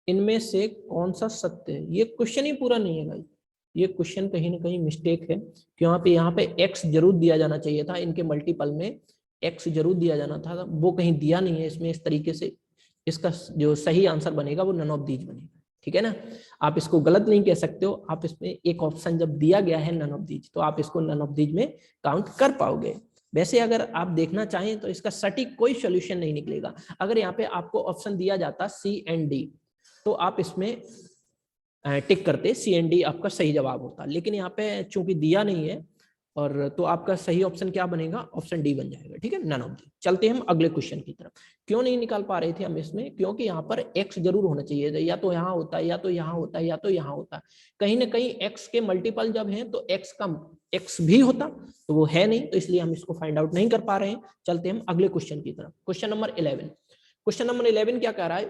इनमें से कौन सा सत्य है। ये क्वेश्चन ही पूरा नहीं है भाई, ये क्वेश्चन कहीं ना कहीं मिस्टेक है। क्यों यहाँ पे x जरूर दिया जाना चाहिए था, इनके मल्टीपल में x जरूर दिया जाना था, वो कहीं दिया नहीं है इसमें। इस तरीके से इसका जो सही आंसर बनेगा वो नन ऑफ दीज बनेगा, ठीक है ना। आप इसको गलत नहीं कह सकते हो, आप इसमें एक ऑप्शन जब दिया गया है नन ऑफ दीज तो आप इसको नन ऑफ दीज में काउंट कर पाओगे। वैसे अगर आप देखना चाहें तो इसका सटीक कोई सोल्यूशन नहीं निकलेगा। अगर यहाँ पे आपको ऑप्शन दिया जाता C and D तो आप इसमें टिक करते, C and D आपका सही जवाब होता, लेकिन यहाँ पे चूंकि दिया नहीं है और तो आपका सही ऑप्शन क्या बनेगा, ऑप्शन डी बन जाएगा, ठीक है, नन ऑफ दी। चलते हैं हम अगले क्वेश्चन की तरफ। क्यों नहीं निकाल पा रहे थे हम इसमें, क्योंकि यहाँ पर x जरूर होना चाहिए, या तो यहाँ होता है या तो यहाँ होता है या तो यहाँ होता है। कहीं ना कहीं x के मल्टीपल जब हैं तो x भी होता, तो वो है नहीं, तो इसलिए हम इसको फाइंड आउट नहीं कर पा रहे हैं। चलते हैं हम अगले क्वेश्चन की तरफ। Question number 11। क्वेश्चन नंबर 11 क्या कह रहा है,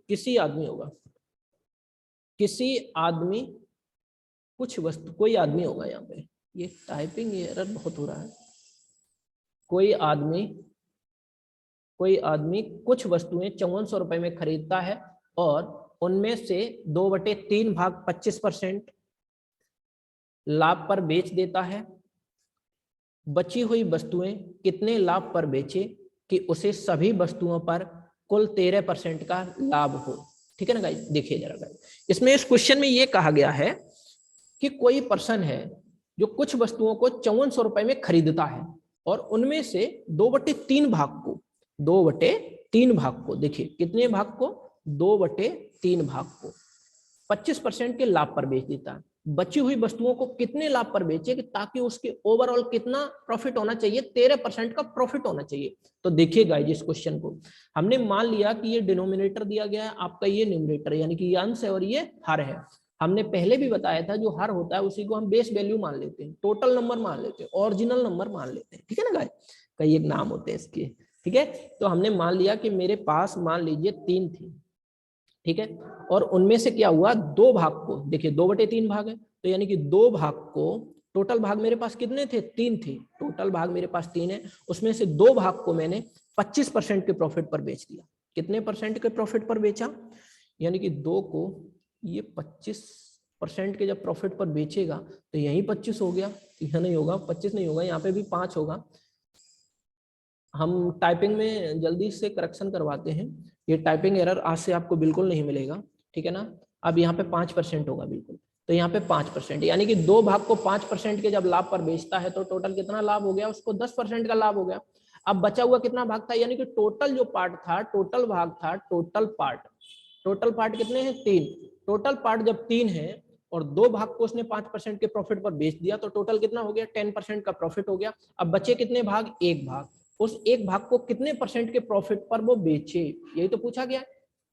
किसी आदमी होगा, किसी आदमी कुछ वस्तु, कोई आदमी होगा, यहाँ पे ये टाइपिंग एरर बहुत हो रहा है। कोई आदमी कुछ वस्तुएं 5400 रुपए में खरीदता है और उनमें से 2/3 भाग 25% लाभ पर बेच देता है। बची हुई वस्तुएं कितने लाभ पर बेचे कि उसे सभी वस्तुओं पर कुल 13% का लाभ हो, ठीक है ना गाइस। देखिए जरा गाइस, इसमें इस क्वेश्चन में ये कहा गया है कि कोई पर्सन है जो कुछ वस्तुओं को 5400 रुपए में खरीदता है और उनमें से 2/3 भाग को देखिए कितने भाग को, 2/3 भाग को 25% के लाभ पर बेच देता है। बची हुई वस्तुओं को कितने लाभ पर बेचे कि ताकि उसके ओवरऑल कितना प्रॉफिट होना चाहिए, 13% का प्रॉफिट होना चाहिए। तो देखिए गाइस, इस क्वेश्चन को हमने मान लिया कि ये डिनोमिनेटर दिया गया है आपका, ये न्यूमरेटर यानी कि ये अंश है और ये हर है। हमने पहले भी बताया था जो हर होता है उसी को हम बेस वैल्यू मान लेते हैं, टोटल नंबर मान लेते हैं, ओरिजिनल नंबर मान लेते हैं, ठीक है ना गाइस। कई एक नाम होते हैं इसके, ठीक है। तो हमने मान लिया कि मेरे पास मान लीजिए 3 थी, ठीक है, और उनमें से क्या हुआ, 2 भाग को, देखिए 2/3 भाग है, तो यानी कि 2 भाग को, टोटल भाग मेरे पास कितने थे, 3 थे, टोटल भाग मेरे पास 3 है, उसमें से 2 भाग को मैंने 25% के प्रॉफिट पर बेच दिया। कितने परसेंट के प्रॉफिट पर बेचा, यानी कि 2 को ये 25% के जब प्रॉफिट पर बेचेगा तो यही 25 हो गया, यह नहीं होगा, 25 नहीं होगा, यहाँ पे भी 5 होगा। हम टाइपिंग में जल्दी से करेक्शन करवाते हैं, ये टाइपिंग एरर आज से आपको बिल्कुल नहीं मिलेगा, ठीक है ना। अब यहाँ पे 5% होगा बिल्कुल, तो यहाँ पे 5%, यानी कि 2 भाग को 5% के जब लाभ पर बेचता है तो टोटल कितना लाभ हो गया, उसको 10% का लाभ हो गया। अब बचा हुआ कितना भाग था, यानी कि टोटल जो पार्ट था, टोटल भाग था, टोटल पार्ट कितने हैं, 3। टोटल पार्ट जब 3 है और 2 भाग को उसने 5% के प्रॉफिट पर बेच दिया तो टोटल कितना हो गया, 10% का प्रॉफिट हो गया। अब बचे कितने भाग, 1 भाग। उस 1 भाग को कितने परसेंट के प्रॉफिट पर वो बेचे, यही तो पूछा गया,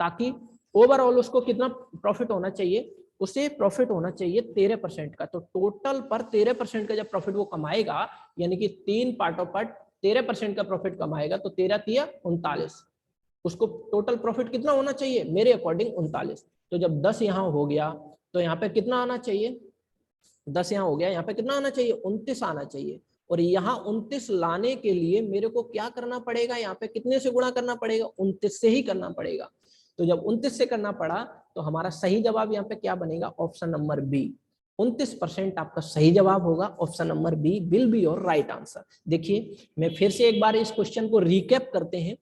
ताकि ओवरऑल उसको कितना प्रॉफिट होना चाहिए, उसे प्रॉफिट होना चाहिए 13% का। तो टोटल पर 13% का जब प्रॉफिट वो कमाएगा, यानी कि 3 पार्टों पर 13% का प्रॉफिट कमाएगा, तो 13 तिया 39, उसको टोटल प्रॉफिट कितना होना चाहिए, मेरे अकॉर्डिंग 39। तो जब 10 यहाँ हो गया तो यहाँ पे कितना आना चाहिए, 10 यहाँ हो गया, यहाँ पे कितना आना चाहिए, 29 आना चाहिए। और यहाँ 29 लाने के लिए मेरे को क्या करना पड़ेगा, यहाँ पे कितने से गुणा करना पड़ेगा, 29 से ही करना पड़ेगा। तो जब 29 से करना पड़ा तो हमारा सही जवाब यहाँ पे क्या बनेगा, ऑप्शन नंबर बी, 29% आपका सही जवाब होगा। Option number B will be your right answer. देखिए मैं फिर से एक बार इस क्वेश्चन को रिकैप करते हैं।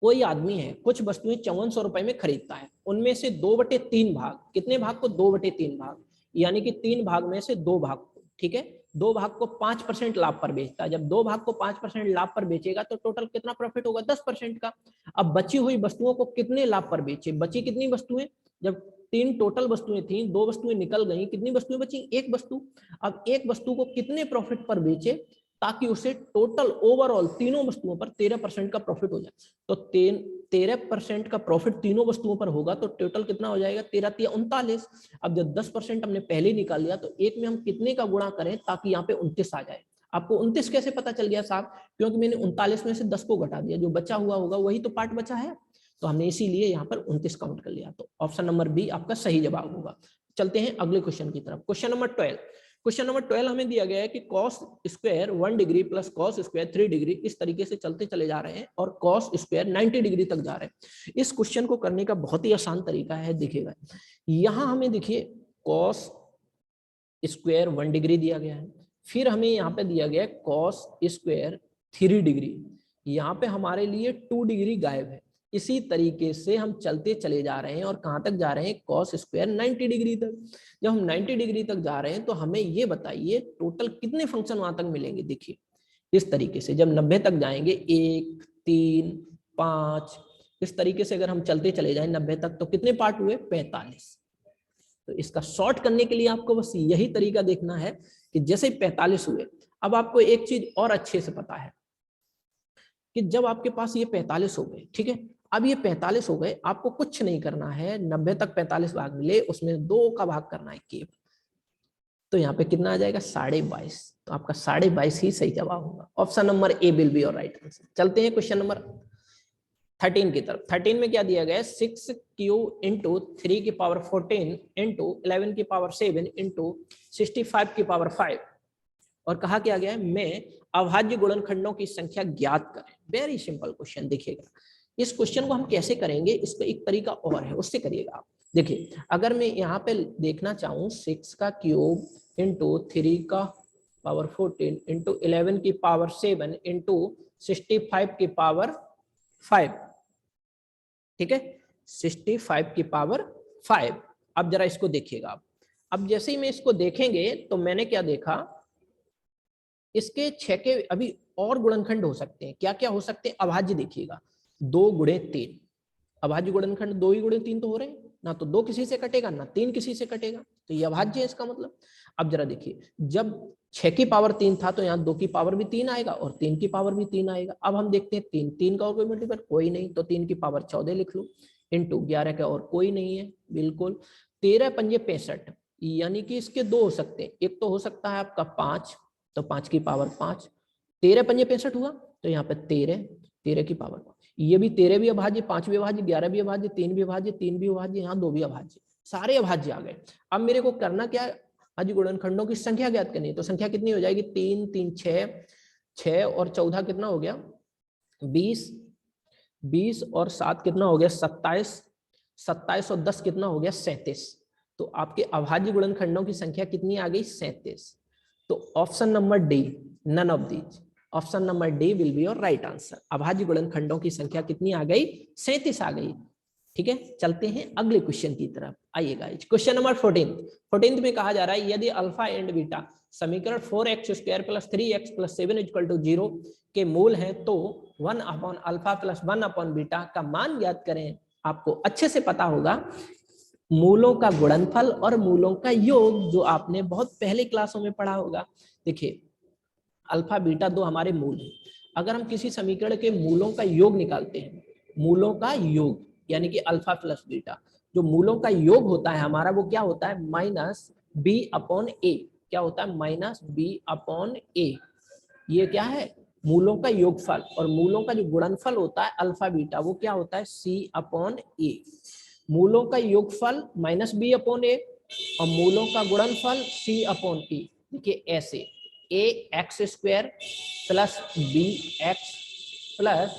कोई आदमी है, कुछ वस्तुएं 5400 रुपए में खरीदता है, उनमें से 2/3 भाग, कितने भाग को, 2/3 भाग, यानी कि 3 भाग में से 2 भाग को, ठीक है, 2 भाग को 5% लाभ पर बेचता है। जब 2 भाग को 5% लाभ पर बेचेगा तो टोटल कितना प्रॉफिट होगा, 10% का। अब बची हुई वस्तुओं को कितने लाभ पर बेचे, बची कितनी वस्तुएं, जब 3 टोटल वस्तुएं थी, 2 वस्तुएं निकल गई, कितनी वस्तुएं बची, 1 वस्तु। अब 1 वस्तु को कितने प्रॉफिट पर बेचे, ताकि उसे टोटल ओवरऑल तीनों वस्तुओं पर 13% का प्रॉफिट हो जाए। तो 13% का प्रॉफिट तीनों वस्तुओं पर होगा तो टोटल कितना हो जाएगा, 13 तिया 39। अब जब 10% हमने पहले ही निकाल लिया तो एक में हम कितने का गुणा करें ताकि यहाँ पे 29 आ जाए। आपको 29 कैसे पता चल गया साहब, क्योंकि मैंने 39 में से 10 को घटा दिया, जो बचा हुआ होगा वही तो पार्ट बचा है, तो हमने इसीलिए यहाँ पर 29 काउंट कर लिया। तो ऑप्शन नंबर बी आपका सही जवाब होगा। चलते हैं अगले क्वेश्चन की तरफ। Question number 12। क्वेश्चन नंबर 12 हमें दिया गया है कि cos square 1 degree plus cos square 3 degree, इस तरीके से चलते चले जा रहे हैं और cos स्क्वायर 90 डिग्री तक जा रहे हैं। इस क्वेश्चन को करने का बहुत ही आसान तरीका है, देखिएगा यहाँ हमें देखिए cos स्क्वायर 1 डिग्री दिया गया है, फिर हमें यहाँ पे दिया गया है cos स्क्वायर 3 डिग्री, यहाँ पे हमारे लिए 2 डिग्री गायब है। इसी तरीके से हम चलते चले जा रहे हैं और कहाँ तक जा रहे हैं, cos स्क्वायर 90 डिग्री तक। जब हम 90 डिग्री तक जा रहे हैं तो हमें ये बताइए टोटल कितने फंक्शन वहां तक मिलेंगे। देखिए इस तरीके से जब 90 तक जाएंगे, 1 3 5, इस तरीके से अगर हम चलते चले जाएं 90 तक तो कितने पार्ट हुए, 45। तो इसका शॉर्ट करने के लिए आपको बस यही तरीका देखना है कि जैसे 45 हुए, अब आपको एक चीज और अच्छे से पता है कि जब आपके पास ये 45 हो गए, ठीक है, अब ये 45 हो गए, आपको कुछ नहीं करना है, 90 तक 45 भाग मिले, उसमें 2 का भाग करना है केवल। तो यहाँ पे कितना आ जाएगा, 22.5। तो आपका 22.5 ही सही जवाब होगा। Option number A will be your right answer. चलते हैं क्वेश्चन नंबर 13 की तरफ। 13 में क्या दिया गया है, 6q इंटू 3 की पावर 14 इंटू 11 की पावर 7 इंटू 65 की पावर 5, और कहा क्या गया है, मैं अभाज्य गुणनखंडों की संख्या ज्ञात करें। Very simple question. देखिएगा इस क्वेश्चन को हम कैसे करेंगे, इसका एक तरीका और है, उससे करिएगा आप। देखिए अगर मैं यहाँ पे देखना चाहूँ 6 का क्यूब इंटू 3 का पावर 14 इंटू 11 की पावर 7 इंटू 65 की पावर 5, ठीक है, 65 की पावर 5। अब जरा इसको देखिएगा आप। अब जैसे ही मैं इसको देखेंगे तो मैंने क्या देखा, इसके 6 के अभी और गुणनखंड हो सकते हैं। क्या क्या हो सकते हैं, अभाज्य देखिएगा, 2 गुणे 3, अभाज्य गुणनखंड 2 ही गुणे 3 तो हो रहे हैं ना, तो 2 किसी से कटेगा ना 3 किसी से कटेगा, तो ये अभाज्य है इसका मतलब। अब जरा देखिए जब 6 की पावर 3 था तो यहाँ 2 की पावर भी 3 आएगा और 3 की पावर भी 3 आएगा। अब हम देखते हैं 3 का और कोई मल्टीपल कोई नहीं, तो 3 की पावर 14 लिख लो इंटू 11 का और कोई नहीं है, बिल्कुल 13 पंजे 65, यानी कि इसके 2 हो सकते हैं। एक तो हो सकता है आपका 5, तो 5 की पावर 5, 13 पंजे 65 हुआ, तो यहाँ पे 13 की पावर 5, ये भी 13 भी अभाज्य, 5 भी अभाज्य, 11 भी अभाज्य, 3 भी अभाज्य, 3 भी अभाज्य, यहाँ 2 भी अभाज्य, सारे अभाज्य आ गए। अब मेरे को करना क्या है, अभाज्य गुणनखंडों की संख्या ज्ञात करनी है। तो संख्या कितनी हो जाएगी, 3 3 6 और 14 कितना हो गया, 20 और 7 कितना हो गया, 27, 27 और 10 कितना हो गया, 37। तो आपके अभाज्य गुणनखंडों की संख्या कितनी आ गई, 37। तो option number D, none of these, option number D will be your right answer. अभाज्य गुणनखंडों की संख्या कितनी आ गई, 37 आ गई। ठीक है, चलते हैं अगले क्वेश्चन की तरफ। आइएगा क्वेश्चन नंबर 14 में कहा जा रहा है यदि अल्फा एंड बीटा समीकरण 4x² + 3x + 7 = 0 के मूल हैं तो 1/α + 1/बीटा का मान ज्ञात करें। आपको अच्छे से पता होगा मूलों का गुणनफल और मूलों का योग, जो आपने बहुत पहले क्लासों में पढ़ा होगा। देखिए अल्फा बीटा दो हमारे मूल हैं। अगर हम किसी समीकरण के मूलों का योग निकालते हैं, मूलों का योग यानी कि अल्फा प्लस बीटा, जो मूलों का योग होता है हमारा वो क्या होता है -b/a। क्या होता है -b/a। ये क्या है मूलों का योगफल, और मूलों का जो गुणनफल होता है अल्फा बीटा वो क्या होता है c/a। मूलों का योगफल -b/a और मूलों का गुणनफल c/a। देखिए ऐसे ax² + bx प्लस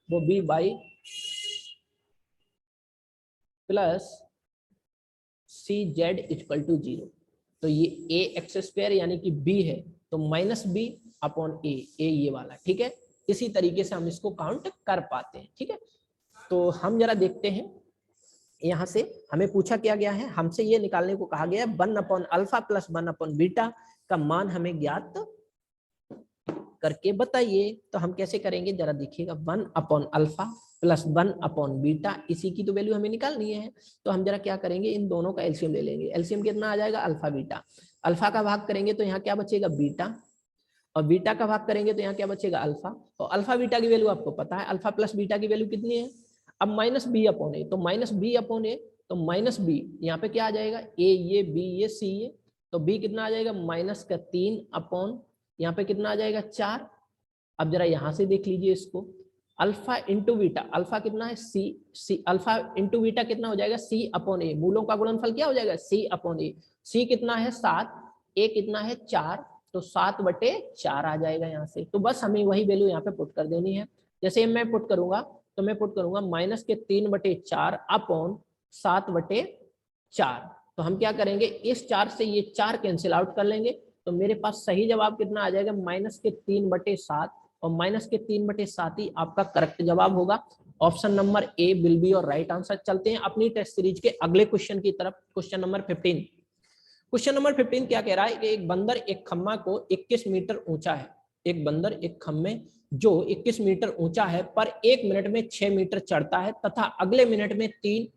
वो b/, प्लस cz = 0। तो ये ax² यानी कि b है तो -b/a, ये वाला, ठीक है। इसी तरीके से हम इसको काउंट कर पाते हैं, ठीक है। तो हम जरा देखते हैं यहाँ से हमें पूछा क्या गया है, हमसे ये निकालने को कहा गया है 1/α + 1/बीटा का मान हमें ज्ञात करके बताइए। तो हम कैसे करेंगे जरा देखिएगा, 1/α + 1/बीटा, इसी की तो वैल्यू हमें निकालनी है। तो हम जरा क्या करेंगे, इन दोनों का एलसीएम ले लेंगे। एलसीएम कितना आ जाएगा अल्फा बीटा, अल्फा का भाग करेंगे तो यहाँ क्या बचेगा बीटा, और बीटा का भाग करेंगे तो यहाँ क्या बचेगा अल्फा। और अल्फा बीटा की वैल्यू आपको पता है, अल्फा प्लस बीटा की वैल्यू कितनी है। अब -b/a, तो -b/a तो -b यहाँ पे क्या आ जाएगा a ये b ये c ये, तो b कितना आ जाएगा -3/, यहाँ पे कितना आ जाएगा 4। अब जरा यहाँ से देख लीजिए इसको, अल्फा इंटू बीटा, अल्फा कितना है c, अल्फा इंटू बीटा कितना हो जाएगा c/a। मूलों का गुणनफल क्या हो जाएगा c/a। c कितना है 7, a कितना है 4, तो 7/4 आ जाएगा यहाँ से। तो बस हमें वही वैल्यू यहाँ पे पुट कर देनी है। जैसे मैं पुट करूंगा तो मैं पुट करूंगा -3/4 7/4। तो हम क्या करेंगे, इस 4 से ये 4 कैंसिल आउट कर लेंगे, तो मेरे पास सही जवाब कितना आ जाएगा -3/7, और -3/7 ही आपका करेक्ट जवाब होगा। Option number A will be our right answer. चलते हैं अपनी टेस्ट सीरीज के अगले क्वेश्चन की तरफ, क्वेश्चन नंबर 15। क्वेश्चन नंबर 15 क्या कह रहा है कि एक बंदर एक खम्मा को 21 मीटर ऊंचा है, एक बंदर एक खम्मे जो 21 मीटर ऊंचा है पर 1 मिनट में 6 मीटर चढ़ता है तथा अगले मिनट में 3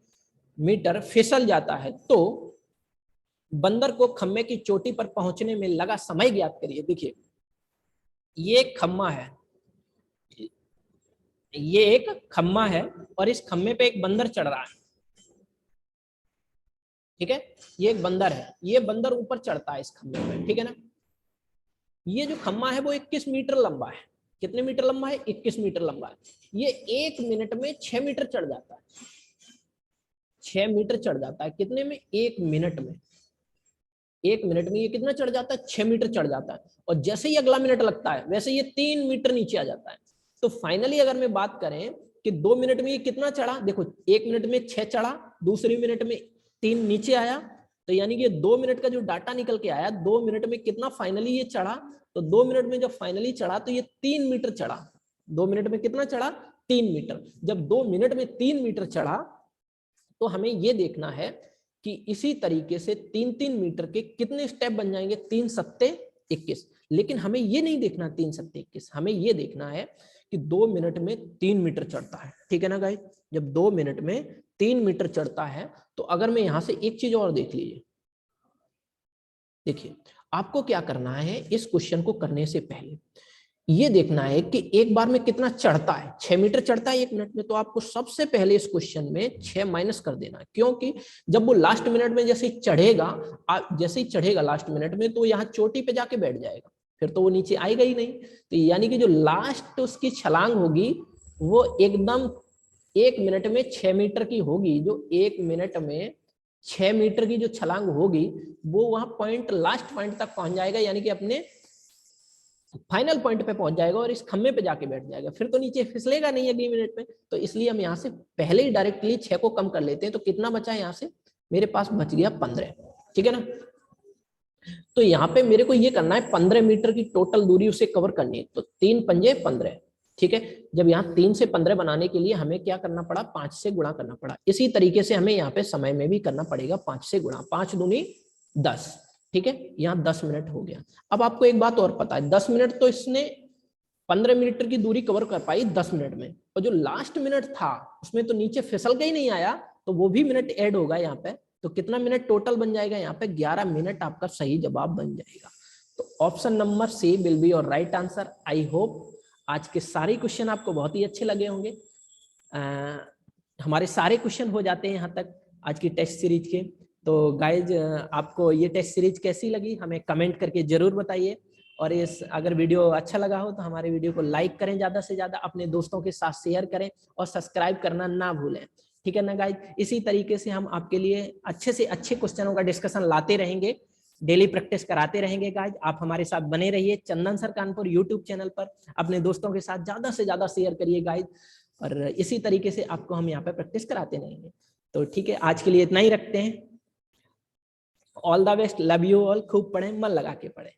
मीटर फिसल जाता है, तो बंदर को खम्मे की चोटी पर पहुंचने में लगा समय ज्ञात करिए। देखिए ये एक खम्मा है, ये एक खम्मा है और इस खम्मे पे एक बंदर चढ़ रहा है, ठीक है। ये एक बंदर है, ये बंदर ऊपर चढ़ता है इस खम्मे पे, ठीक है ना। ये जो खम्मा है वो 21 मीटर लंबा है। कितने मीटर लंबा है 21 मीटर लंबा है। ये 1 मिनट में 6 मीटर चढ़ जाता है, 6 मीटर चढ़ जाता है। कितने में 1 मिनट में, 1 मिनट में ये कितना चढ़ जाता है 6 मीटर चढ़ जाता है। और जैसे ही अगला मिनट लगता है वैसे ये 3 मीटर नीचे आ जाता है। तो फाइनली अगर मैं बात करें कि 2 मिनट में ये कितना चढ़ा, देखो 1 मिनट में 6 चढ़ा, दूसरे मिनट में 3 नीचे आया, तो यानी कि 2 मिनट का जो डाटा निकल के आया 2 मिनट में कितना फाइनली ये चढ़ा, तो 2 मिनट में जब फाइनली चढ़ा तो ये 3 मीटर चढ़ा। 2 मिनट में कितना चढ़ा 3 मीटर। जब 2 मिनट में 3 मीटर चढ़ा तो हमें ये देखना है कि इसी तरीके से 3-3 मीटर के कितने स्टेप बन जाएंगे, 3 सत्ते 21। लेकिन हमें ये नहीं देखना 3 सत्ते 21, हमें ये देखना है कि 2 मिनट में 3 मीटर चढ़ता है, ठीक है ना गाइस। जब 2 मिनट में 3 मीटर चढ़ता है तो अगर मैं यहां से एक चीज और देख लीजिए, देखिए आपको क्या करना है, इस क्वेश्चन को करने से पहले ये देखना है कि एक बार में कितना चढ़ता है। 6 मीटर चढ़ता है 1 मिनट में, तो आपको सबसे पहले इस क्वेश्चन में 6 माइनस कर देना है, क्योंकि जब वो लास्ट मिनट में जैसे ही चढ़ेगा लास्ट मिनट में, तो यहाँ चोटी पे जाके बैठ जाएगा, फिर तो वो नीचे आएगा ही नहीं। तो यानी कि जो लास्ट उसकी छलांग होगी वो एकदम 1 मिनट में 6 मीटर की होगी। जो 1 मिनट में 6 मीटर की जो छलांग होगी वो वहां पॉइंट, लास्ट पॉइंट तक पहुंच जाएगा, यानी कि अपने फाइनल पॉइंट पे पहुंच जाएगा और इस खम्मे पे जाके बैठ जाएगा, फिर तो नीचे फिसलेगा नहीं अगली मिनट में। तो इसलिए हम यहाँ से पहले ही डायरेक्टली 6 को कम कर लेते हैं। तो कितना बचा है यहाँ से, मेरे पास बच गया 15, ठीक है ना। तो यहाँ पे मेरे को ये करना है 15 मीटर की टोटल दूरी उसे कवर करनी है। तो 3 पंजे 15, ठीक है। जब यहाँ 3 से 15 बनाने के लिए हमें क्या करना पड़ा, 5 से गुणा करना पड़ा। इसी तरीके से हमें यहाँ पे समय में भी करना पड़ेगा 5 से गुणा, 5 दूनी 10, ठीक है। यहाँ 10 मिनट हो गया। अब आपको एक बात और पता है, 10 मिनट तो इसने 15 मीटर की दूरी कवर कर पाई 10 मिनट में, और जो लास्ट मिनट था उसमें तो नीचे फिसल के ही नहीं आया, तो वो भी मिनट ऐड होगा यहाँ पे। तो कितना मिनट टोटल बन जाएगा यहाँ पे, 11 मिनट आपका सही जवाब बन जाएगा। तो option number C will be your right answer. I hope आज के सारे क्वेश्चन आपको बहुत ही अच्छे लगे होंगे। हमारे सारे क्वेश्चन हो जाते हैं यहाँ तक आज की टेस्ट सीरीज के। तो गाइज आपको ये टेस्ट सीरीज कैसी लगी हमें कमेंट करके जरूर बताइए, और इस अगर वीडियो अच्छा लगा हो तो हमारे वीडियो को लाइक करें, ज्यादा से ज्यादा अपने दोस्तों के साथ शेयर करें, और सब्सक्राइब करना ना भूलें, ठीक है ना गाइज। इसी तरीके से हम आपके लिए अच्छे से अच्छे क्वेश्चनों का डिस्कशन लाते रहेंगे, डेली प्रैक्टिस कराते रहेंगे गाइज। आप हमारे साथ बने रहिए चंदन सर कानपुर यूट्यूब चैनल पर, अपने दोस्तों के साथ ज्यादा से ज्यादा शेयर करिए गाइज, और इसी तरीके से आपको हम यहाँ पे प्रैक्टिस कराते रहेंगे। तो ठीक है, आज के लिए इतना ही रखते हैं। All the best, love you all, खूब पढ़ें, मन लगा के पढ़ें।